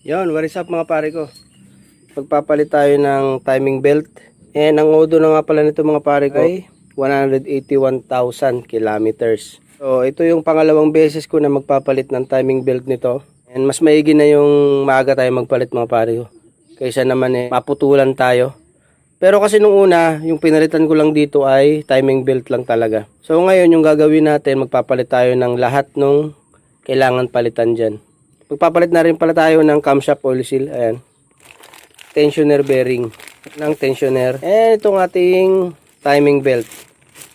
Yon, what is up mga pare ko? Pagpapalit tayo ng timing belt. And ang odo na nga pala nito mga pare ko ay 181,000 kilometers. So ito yung pangalawang beses ko na magpapalit ng timing belt nito. And mas maigi na yung maaga tayo magpalit mga pare ko. Kaysa naman maputulan tayo. Pero kasi nung una, yung pinalitan ko lang dito ay timing belt lang talaga. So ngayon yung gagawin natin, magpapalit tayo ng lahat nung kailangan palitan dyan. Magpapalit na rin pala tayo ng camshaft oil seal. Ayan. Tensioner bearing ng tensioner. And itong ating timing belt.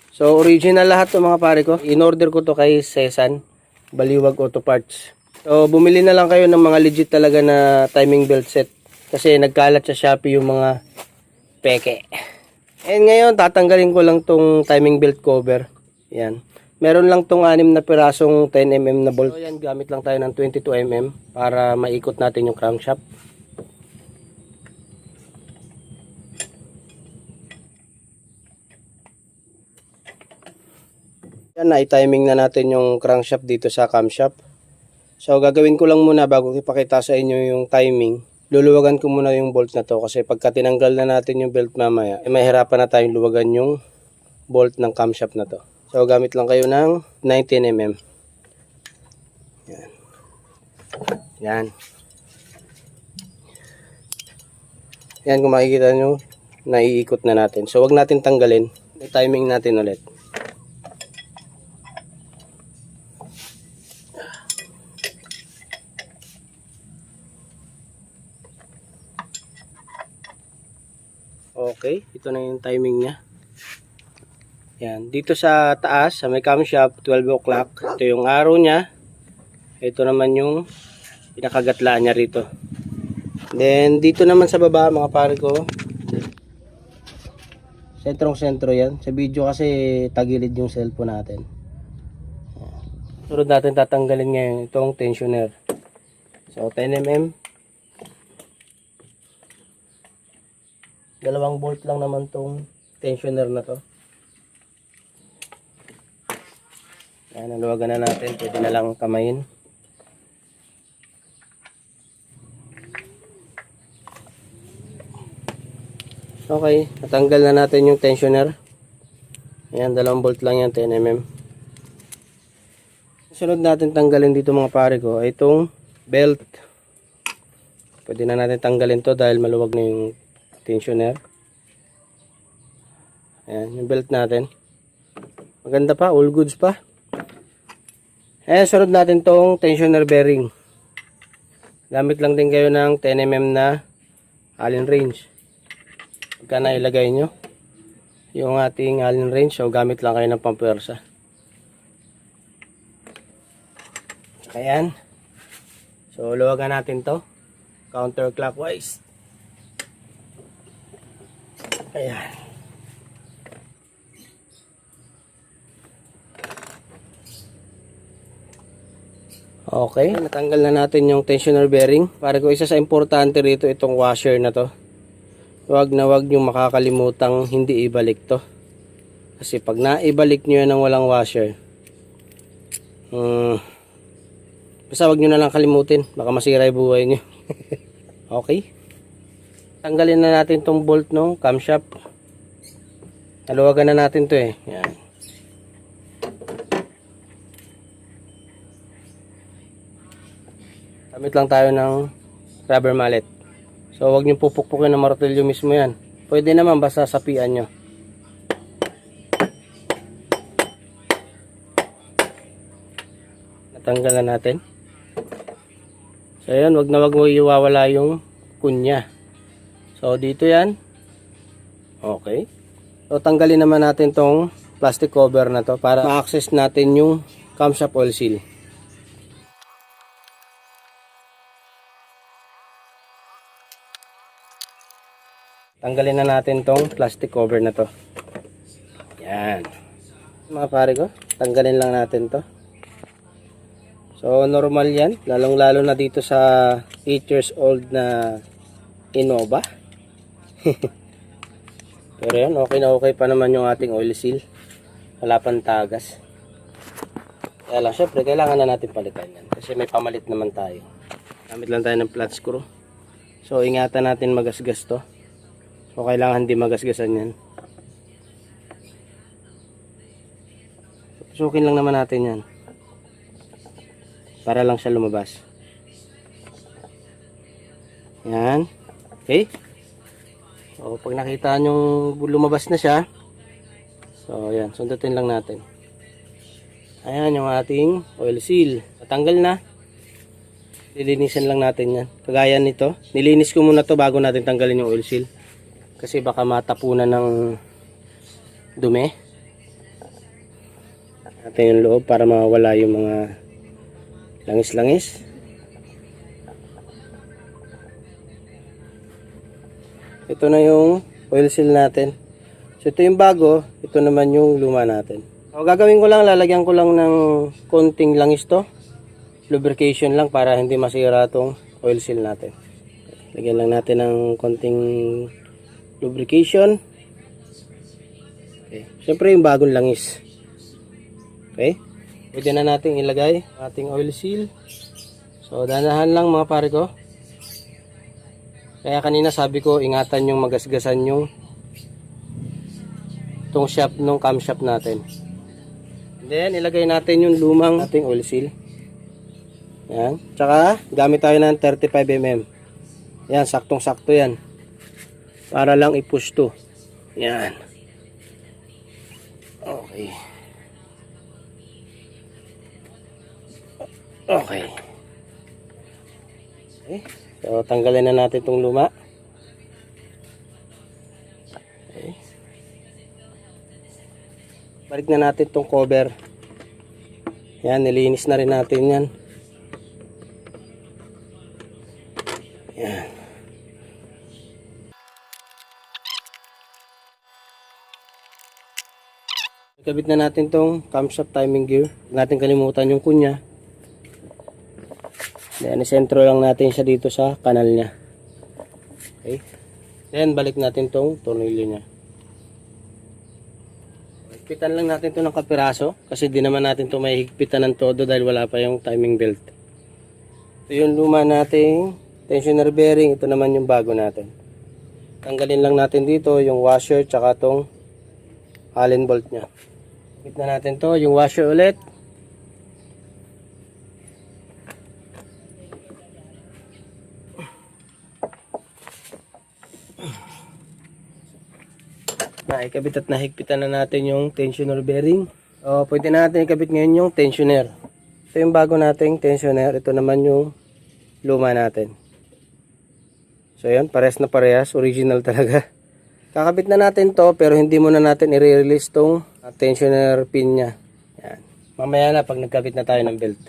So original lahat to mga pare ko. In-order ko to kay Sesan, Baliwag Auto Parts. So bumili na lang kayo ng mga legit talaga na timing belt set. Kasi nagkalat sa Shopee yung mga peke. And ngayon tatanggalin ko lang tong timing belt cover. Yan. Meron lang tong 6 na pirasong 10mm na bolt. So yan, gamit lang tayo ng 22mm para maikot natin yung crankshaft. Yan, na-timing na natin yung crankshaft dito sa camshaft. So gagawin ko lang muna bago ipakita sa inyo yung timing. Luluwagan ko muna yung bolt na to kasi pagka tinanggal na natin yung belt mamaya, mahirapan na tayong luwagan yung bolt ng camshaft na to. So gamit lang kayo ng 19mm. Yan. Yan. Yan, kung makikita nyo, naiikot na natin. So wag natin tanggalin. I-timing natin ulit. Okay, ito na yung timing niya. Yan, dito sa taas, sa may camshaft, 12 o'clock. Ito yung arrow niya. Ito naman yung pinakagatlaan niya rito. Then, dito naman sa baba, mga pare ko, sentrong-sentro yan. Sa video kasi tagilid yung cellphone natin. Sunod natin tatanggalin ngayon itong tensioner. So, 10mm. Dalawang bolt lang naman tong tensioner na to. Ayan, naluwagan na natin. Pwede na lang kamayin. Okay, natanggal na natin yung tensioner. Ayan, dalawang bolt lang yan, 10mm. Sunod natin tanggalin dito mga pare ko ay itong belt. Pwede na natin tanggalin to dahil maluwag na yung tensioner. Ayan, yung belt natin. Maganda pa, all goods pa. Ayan, sunod natin tong tensioner bearing. Gamit lang din kayo ng 10mm na Allen wrench. Pagka nailagay nyo yung ating Allen wrench, so gamit lang kayo ng pampersa. Ayan. So luwagan natin to counterclockwise. Ayan. Okay, natanggal na natin yung tensioner bearing. Para ko isa sa importante rito itong washer na to. Huwag na huwag nyo makakalimutang hindi ibalik to. Kasi pag naibalik nyo yan ng walang washer, basta huwag nyo na lang kalimutin. Baka masira yung buhay nyo. Okay. Tanggalin na natin tong bolt no, camshaft. Naluwagan na natin to eh. Yan. Gamit lang tayo ng rubber mallet. So huwag niyo pupukpukin ng martilyo mismo yan. Pwede naman basta sapian nyo. Natanggalan natin. So ayan, wag na wag mo iwawala yung kunya. So dito yan. Okay. So tanggalin naman natin tong plastic cover na to para ma-access natin yung camshaft oil seal. Tanggalin na natin tong plastic cover na to. Yan. Mga pare ko, tanggalin lang natin to. So normal yan, lalong lalo na dito sa 8 years old na Innova. Pero yan, okay na okay pa naman yung ating oil seal. Wala pang tagas. Kaya lang, syempre kailangan na natin palitan yan kasi may pamalit naman tayo. Gamit lang tayo ng flat screw. So ingatan natin magasgas to. So kailangan di magasgasan yan. Susukin lang naman natin yan. Para lang siya lumabas. Yan. Okay. So pag nakita nyo lumabas na siya. So yan. Sundutin lang natin. Ayan yung ating oil seal. Natanggal na. Lilinisan lang natin yan. Kagaya nito. Nilinis ko muna to bago natin tanggalin yung oil seal. Kasi baka matapunan ng dumi. Natin yung loob para mawala yung mga langis-langis. Ito na yung oil seal natin. So ito yung bago, ito naman yung luma natin. So gagawin ko lang, lalagyan ko lang ng konting langis to. Lubrication lang para hindi masira tong oil seal natin. Lagyan lang natin ng konting lubrication. Okay. Siyempre yung bagong langis. Okay. Pwede na natin ilagay ating oil seal. So danahan lang mga pare ko. Kaya kanina sabi ko ingatan yung magasgasan yung tong shaft nung camshaft natin. And then ilagay natin yung lumang ating oil seal. Yan. Tsaka gamit tayo ng 35mm. Yan, saktong-sakto yan. Para lang i-push to. Yan. Okay. Okay. Okay. So tanggalin na natin itong luma. Okay. Balik na natin itong cover. Yan, nilinis na rin natin yan. Yan. Ikabit na natin itong camshaft timing gear. Huwag natin kalimutan yung kunya. Then, isentro lang natin siya dito sa kanal niya. Okay. Then, balik natin tong tornilyo niya. Higpitan lang natin to ng kapiraso. Kasi di naman natin to may higpitan ng todo dahil wala pa yung timing belt. Ito yung luma nating tensioner bearing. Ito naman yung bago natin. Tanggalin lang natin dito yung washer tsaka tong Allen bolt niya. Higpit na natin to. Yung washer ulit. Ikabit at nahigpitan na natin yung tensioner bearing. O, pwede na natin ikabit ngayon yung tensioner. Ito yung bago nating tensioner. Ito naman yung luma natin. So yan, parehas na parehas. Original talaga. Kakabit na natin to pero hindi muna natin i-release tong tensioner pin nya. Yan. Mamaya na pag nagkabit na tayo ng belt.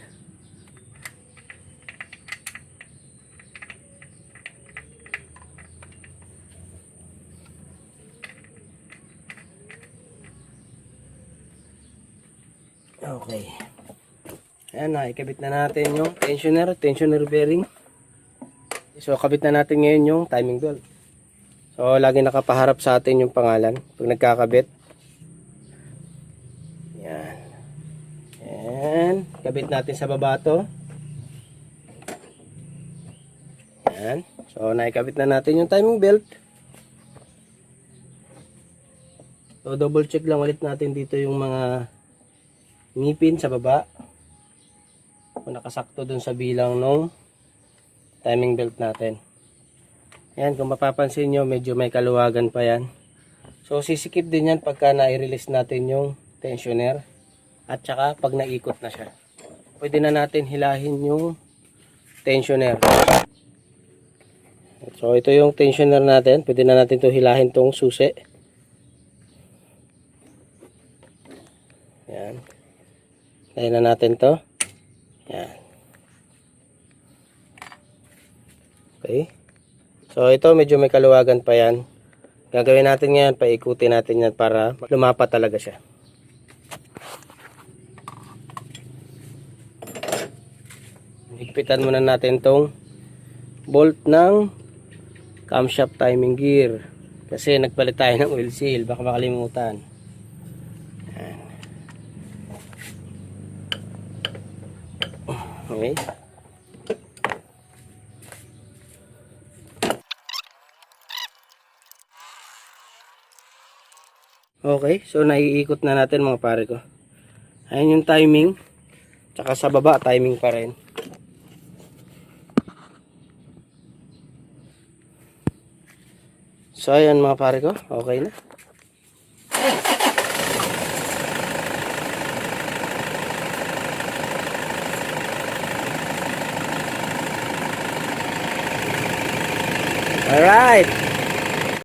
Okay. Ayan na, ikabit na natin yung tensioner bearing. So, kabit na natin ngayon yung timing belt. So, lagi nakapaharap sa atin yung pangalan pag nagkakabit. Yan. Yan. Kabit natin sa baba to. Yan. So, naikabit na natin yung timing belt. So, double check lang ulit natin dito yung mga ngipin sa baba. Kung nakasakto dun sa bilang ng timing belt natin. Yan, kung mapapansin nyo, medyo may kaluwagan pa yan. So, sisikip din yan pagka na-release natin yung tensioner. At saka, pag naikot na siya. Pwede na natin hilahin yung tensioner. So, ito yung tensioner natin. Pwede na natin ito hilahin tong susi. Yan. Hilahin na natin to. Yan. Okay. So, ito medyo may kaluwagan pa yan. Gagawin natin ngayon, paikutin natin yan para lumapat talaga siya. Higpitan muna natin tong bolt ng camshaft timing gear. Kasi nagpalit tayo ng oil seal, baka makalimutan. Yan. Okay. Okay, so naiikot na natin mga pare ko. Ayan yung timing. Tsaka sa baba, timing pa rin. So ayan mga pare ko, okay na. Alright.